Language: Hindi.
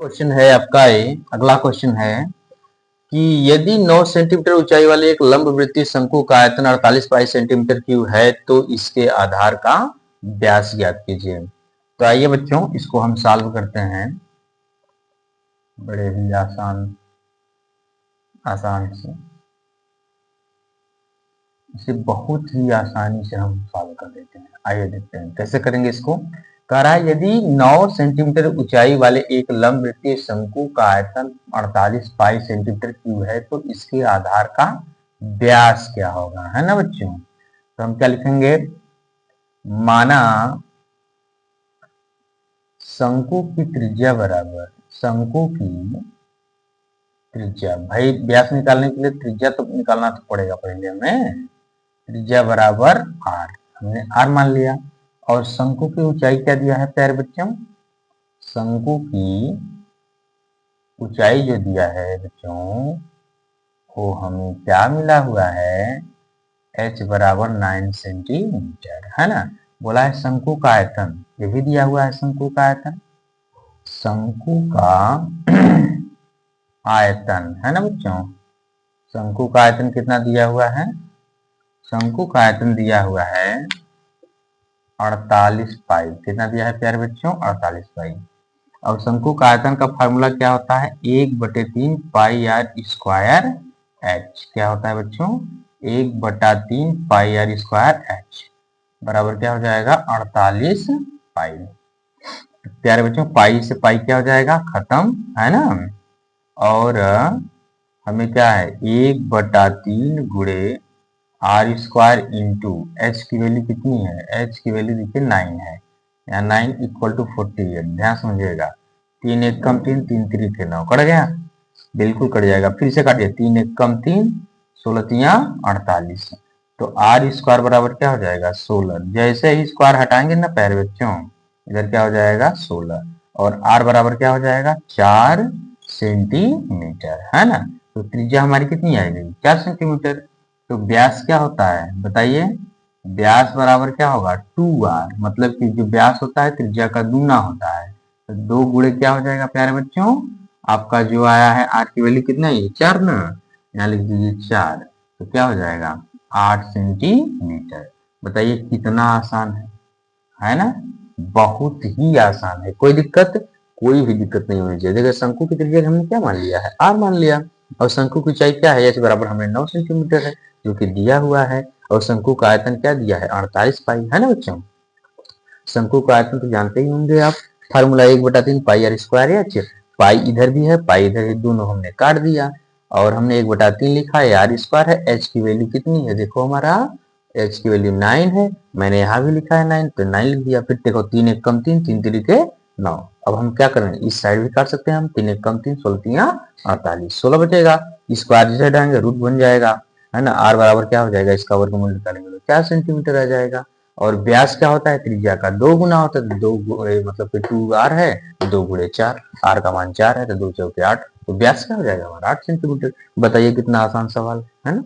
क्वेश्चन है आपका ये अगला क्वेश्चन है कि यदि 9 सेंटीमीटर ऊंचाई वाले एक लंबवृत्तीय शंकु का आयतन 48 पाई सेंटीमीटर क्यूब है तो इसके आधार का व्यास ज्ञात कीजिए। तो आइए बच्चों इसको हम सॉल्व करते हैं बड़े ही आसान से। इसे बहुत ही आसानी से हम सॉल्व कर देते हैं। आइए देखते हैं कैसे करेंगे इसको। कह रहा है यदि 9 सेंटीमीटर ऊंचाई वाले एक लंबवृत्तीय शंकु का आयतन 48 पाई सेंटीमीटर क्यूब है तो इसके आधार का व्यास क्या होगा, है ना बच्चों। तो हम क्या लिखेंगे, माना शंकु की त्रिज्या बराबर, शंकु की त्रिज्या, भाई व्यास निकालने के लिए त्रिज्या तो निकालना तो पड़ेगा पहले हमें। त्रिज्या बराबर आर, हमने आर मान लिया। और शंकु की ऊंचाई क्या दिया है प्यारे बच्चों, शंकु की ऊंचाई जो दिया है बच्चों वो हमें क्या मिला हुआ है, h बराबर 9 सेंटीमीटर, है ना। बोला है शंकु का आयतन, ये भी दिया हुआ है शंकु का आयतन, शंकु का आयतन, है ना बच्चों। शंकु का आयतन कितना दिया हुआ है, शंकु का आयतन दिया हुआ है 48 पाई। कितना दिया है प्यारे बच्चों, 48 पाई। और शंकु का आयतन का फार्मूला क्या होता है, 1/3 पाई आर स्क्वायर एच। क्या होता है बच्चों, 1/3 पाई आर स्क्वायर एच बराबर क्या हो जाएगा, 48 पाई। प्यारे बच्चों पाई से पाई क्या हो जाएगा, खत्म, है ना। और हमें क्या है, 1/3 गुणे आर स्क्वायर इंटू एच की वैल्यू कितनी है, एच की वैल्यू देखिए 9 है, यहाँ 9 इक्वल टू 48। ध्यान समझिएगा, 3 एक कम 3, 3 3 थे 9, कट गया, बिल्कुल कट जाएगा। फिर से काटिए, 3 एक कम 3, 16 तिया 48। तो आर स्क्वायर बराबर क्या हो जाएगा 16। जैसे ही स्क्वायर हटाएंगे ना प्यारे बच्चों, इधर क्या हो जाएगा 16, और आर बराबर क्या हो जाएगा 4 सेंटीमीटर, है ना। तो त्रिज्या हमारी कितनी आएगी, 4 सेंटीमीटर। तो व्यास क्या होता है बताइए, व्यास बराबर क्या होगा 2r, मतलब कि जो व्यास होता है त्रिज्या का दूना होता है। तो 2 गुणे क्या हो जाएगा प्यारे बच्चों, आपका जो आया है आर की वैल्यू कितना है 4 ना, यहाँ लिख दीजिए 4, तो क्या हो जाएगा 8 सेंटीमीटर। बताइए कितना आसान है ना, बहुत ही आसान है। कोई दिक्कत, कोई भी दिक्कत नहीं होनी चाहिए। देखिए शंकु की त्रिज्या हमने क्या मान लिया है, आर मान लिया, और शंकु की ऊंचाई क्या है, एच बराबर हमें 9 सेंटीमीटर है जो कि दिया हुआ है, और शंकु का आयतन क्या दिया है 48 पाई, है ना बच्चों। शंकु का आयतन तो जानते ही होंगे आप, formula 1/3 pi r square h. Pi इधर भी है, पाई इधर है, दोनों हमने काट दिया, और हमने 1/3 लिखा है, आर स्क्वायर है, एच की वैल्यू कितनी है देखो हमारा, एच की वैल्यू 9 है, मैंने यहाँ भी लिखा है 9, तो 9 लिख दिया। फिर देखो 3 एक कम 3, 3 3 के 9। अब हम क्या करेंगे, इस साइड भी काट सकते हैं हम, 3 एक कम 3, 16 तिया 48, 16 बचेगा। स्क्वायर जिसे हटाएंगे रूट बन जाएगा, है ना। आर बराबर क्या हो जाएगा, इसका वर्गमूल निकालेंगे तो 4 सेंटीमीटर आ जाएगा। और व्यास क्या होता है, त्रिज्या का 2 गुना होता है, तो 2 मतलब कि 2r है, 2 गुणे 4, आर का मान 4 है तो 2 चौके 8, तो व्यास क्या हो जाएगा हमारा 8 सेंटीमीटर। बताइए कितना आसान सवाल है ना।